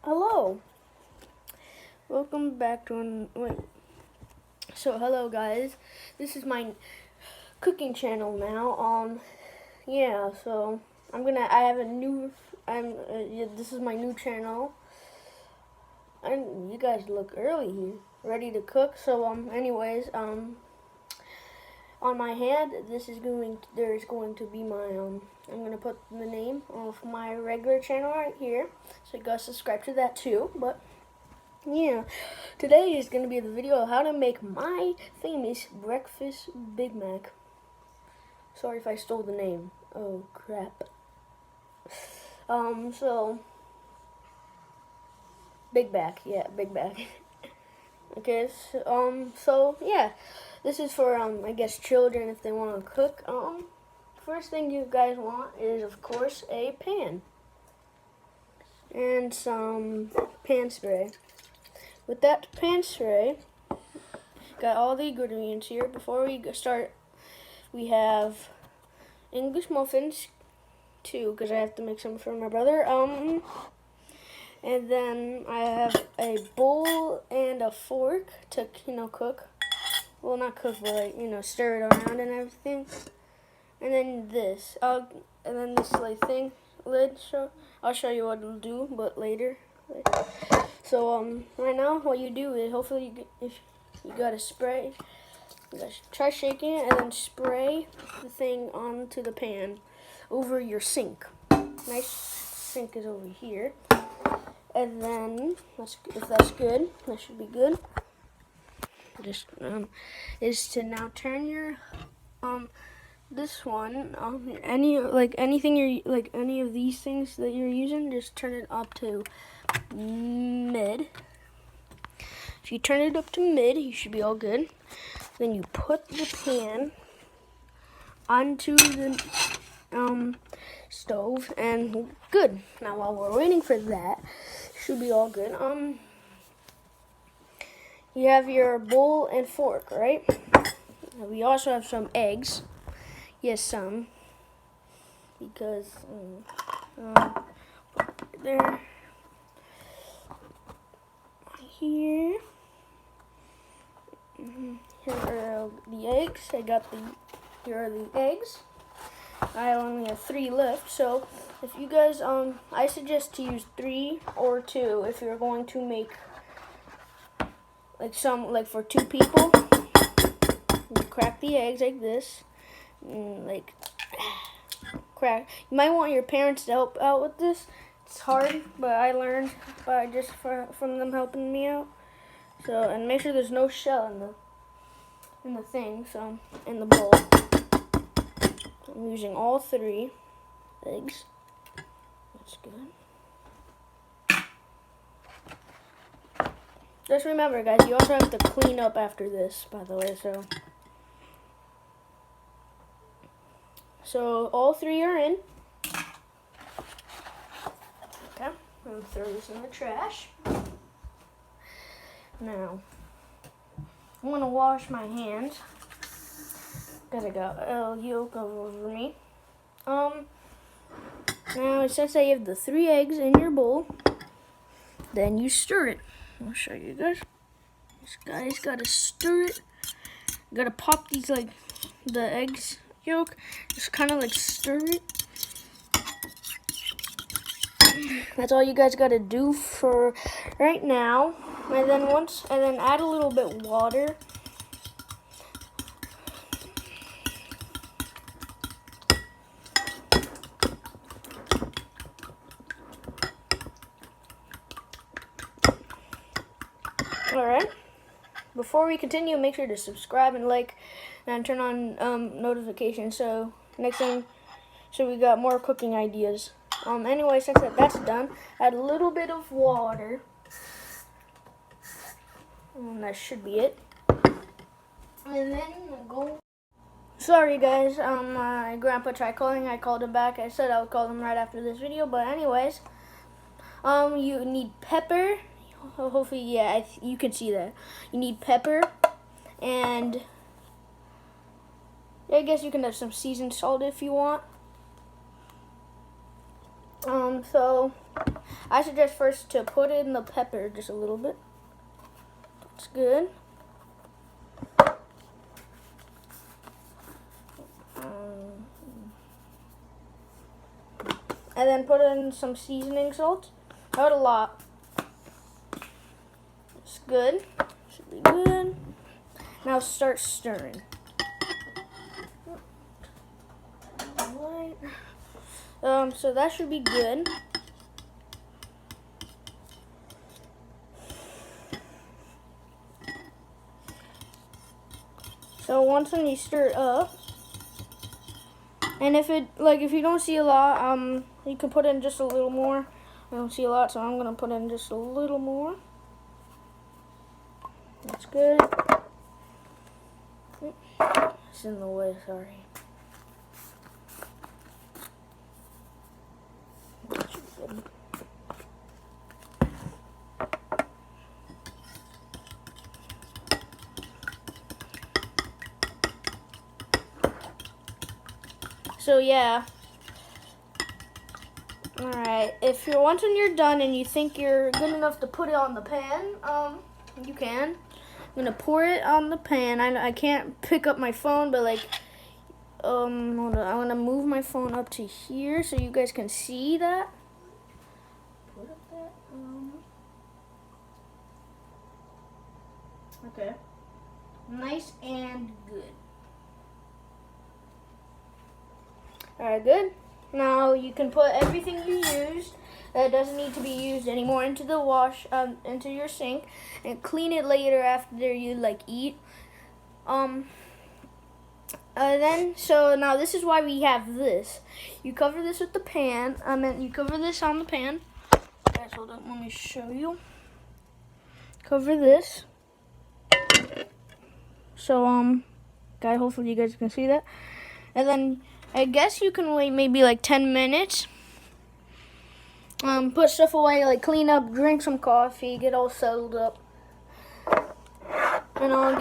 Hello. Welcome back to hello guys. This is my cooking channel now. Yeah, so this is my new channel. And you guys look early here, ready to cook. So anyways, on my hand, there's going to be my I'm gonna put the name of my regular channel right here, so you guys subscribe to that too. But yeah, today is gonna be the video of how to make my famous breakfast Big Mac. Sorry if I stole the name. Oh crap. So Big Mac, yeah, Big Mac. Okay, so yeah, this is for I guess children if they want to cook. First thing you guys want is of course a pan and some pan spray. With that pan spray, got all the ingredients here. Before we start, we have English muffins too, because I have to make some for my brother. And then I have a bowl and a fork to, cook. Well, not cook, but like, stir it around and everything. And then this. And then this lid. I'll show you what it'll do, but later. So right now, what you do is if you got a spray, you gotta try shaking it and then spray the thing onto the pan over your sink. My sink is over here. And then, if that's good, that should be good. Just is to now turn your this one any of these things that you're using, just turn it up to mid. If you turn it up to mid, you should be all good. Then you put the pan onto the stove and good. Now while we're waiting for that, should be all good. You have your bowl and fork, right? We also have some eggs. Yes, some. Because there, here. Here are the eggs. Here are the eggs. I only have 3 left, so if you guys, I suggest to use 3 or 2 if you're going to make for 2 people. You crack the eggs like this, and crack. You might want your parents to help out with this. It's hard, but I learned from them helping me out. So, and make sure there's no shell in the thing, so in the bowl. I'm using all 3 eggs. That's good. Just remember, guys, you also have to clean up after this, by the way, so all 3 are in. Okay, I'm gonna throw this in the trash. Now, I'm gonna wash my hands. Gotta go yolk over me. Now since I have the 3 eggs in your bowl, then you stir it. I'll show you guys. This guy's gotta stir it. You gotta pop these the eggs yolk. Just kind of stir it. That's all you guys gotta do for right now. And then add a little bit water. Alright, before we continue, make sure to subscribe and like and turn on notifications so we got more cooking ideas. Anyway, since that's done, add a little bit of water. And that should be it. And then go. Sorry guys, my grandpa tried calling. I called him back. I said I would call him right after this video, but anyways, you need pepper. Hopefully, yeah, you can see that. You need pepper, and I guess you can have some seasoned salt if you want. So I suggest first to put in the pepper just a little bit. That's good. And then put in some seasoning salt. Not a lot. It's good. Should be good. Now start stirring. Alright. So that should be good. So once you stir it up, and if you don't see a lot, you can put in just a little more. I don't see a lot, so I'm gonna put in just a little more. That's good. It's in the way, sorry. That should be good. So yeah. Alright, if once you're done and you think you're good enough to put it on the pan, you can. I'm gonna pour it on the pan. I can't pick up my phone, but like, hold on. I'm gonna move my phone up to here so you guys can see that. Put up that. Okay. Nice and good. Alright, good. Now you can put everything you used that doesn't need to be used anymore into the into your sink, and clean it later after you eat. So now this is why we have this. You cover this with the pan. You cover this on the pan. Guys, hold on. Let me show you. Cover this. So guys, hopefully you guys can see that. And then I guess you can wait maybe 10 minutes. Put stuff away, clean up, drink some coffee, get all settled up. And I'll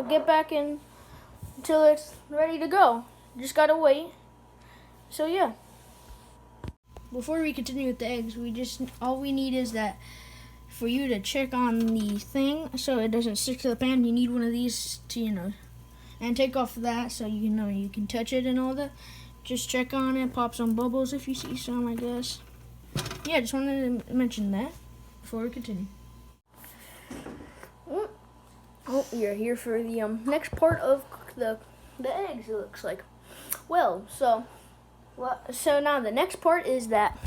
get back in until it's ready to go. Just gotta wait. So yeah. Before we continue with the eggs, all we need is that for you to check on the thing so it doesn't stick to the pan. You need one of these to, and take off that so you can touch it and all that. Just check on it, pop some bubbles if you see some, I guess. Yeah, just wanted to mention that before we continue. Oh, you're here for the next part of the eggs, it looks like. So now the next part is that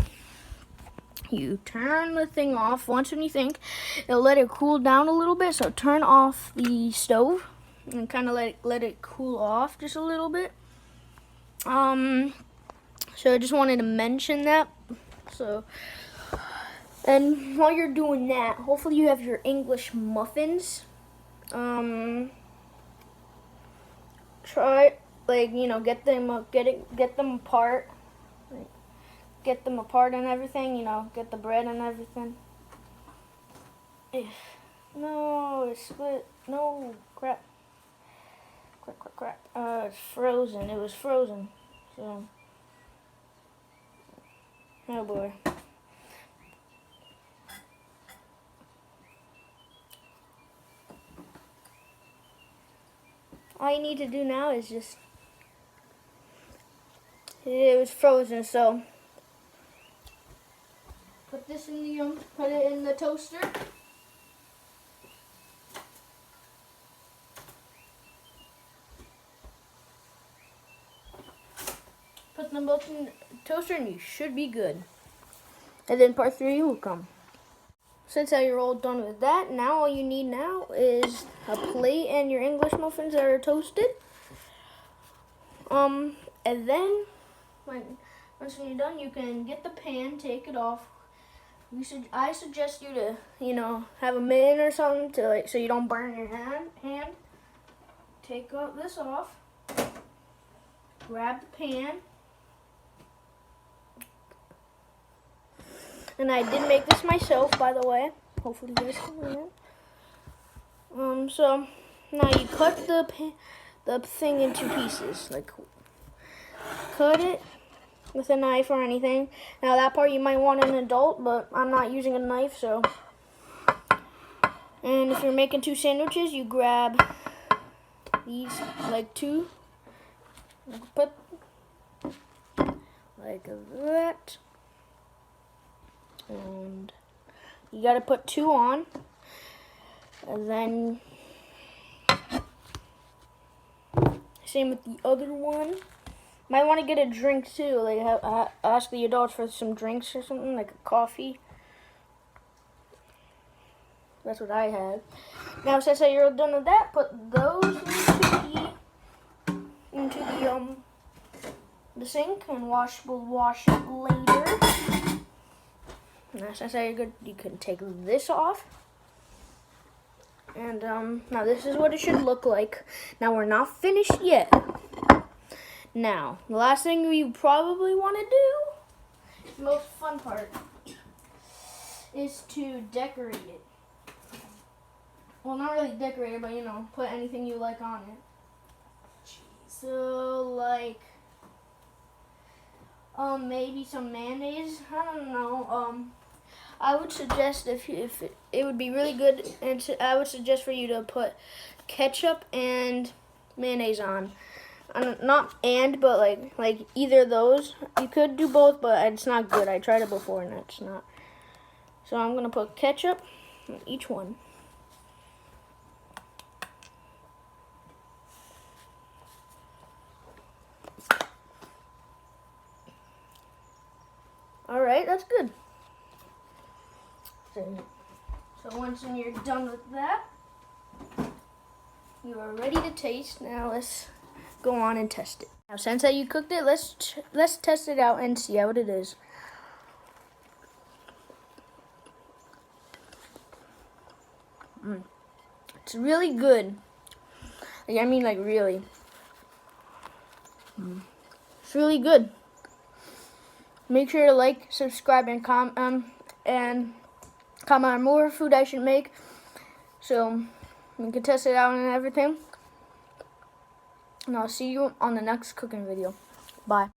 you turn the thing off once when you think. It'll let it cool down a little bit, so turn off the stove and kind of let it cool off just a little bit. So I just wanted to mention that. So, and while you're doing that, hopefully you have your English muffins. Try get them apart. Get them apart and everything. Get the bread and everything. No, it's split. No, crap. Crap. It's frozen. It was frozen. So, oh boy. All you need to do now is just, it was frozen, so put this in the put it in the toaster. Put them both in the toaster and you should be good. And then part 3 will come. Since you're all done with that, now all you need now is a plate and your English muffins that are toasted. And then once you're done, you can get the pan, take it off. I suggest you to, have a mitt or something to so you don't burn your hand. Take this off. Grab the pan. And I did make this myself, by the way. Hopefully you guys can hear it. So now you cut the thing into pieces. Cut it with a knife or anything. Now that part you might want an adult, but I'm not using a knife, so. And if you're making 2 sandwiches, you grab these, like 2, put like that, and you gotta put 2 on, and then same with the other one. Might want to get a drink too, like ask the adults for some drinks or something, like a coffee. That's what I had. Now since you're done with that, put those into the sink and we'll wash it later. Now since you're good, you can take this off. And now this is what it should look like. Now we're not finished yet. Now, the last thing we probably want to do, the most fun part, is to decorate it. Well, not really decorate it, but you know, put anything you like on it. So, like, maybe some mayonnaise. I don't know. I would suggest if it would be really good, and I would suggest for you to put ketchup and mayonnaise on. Not but like either of those. You could do both, but it's not good. I tried it before and it's not. So I'm gonna put ketchup on each one. All right, that's good. So once you're done with that, you are ready to taste. Now let's go on and test it. Now since that you cooked it, let's test it out and see how it is. It's really good. I mean, like really. It's really good. Make sure to like, subscribe, and comment on more food I should make, so we can test it out and everything. And I'll see you on the next cooking video. Bye.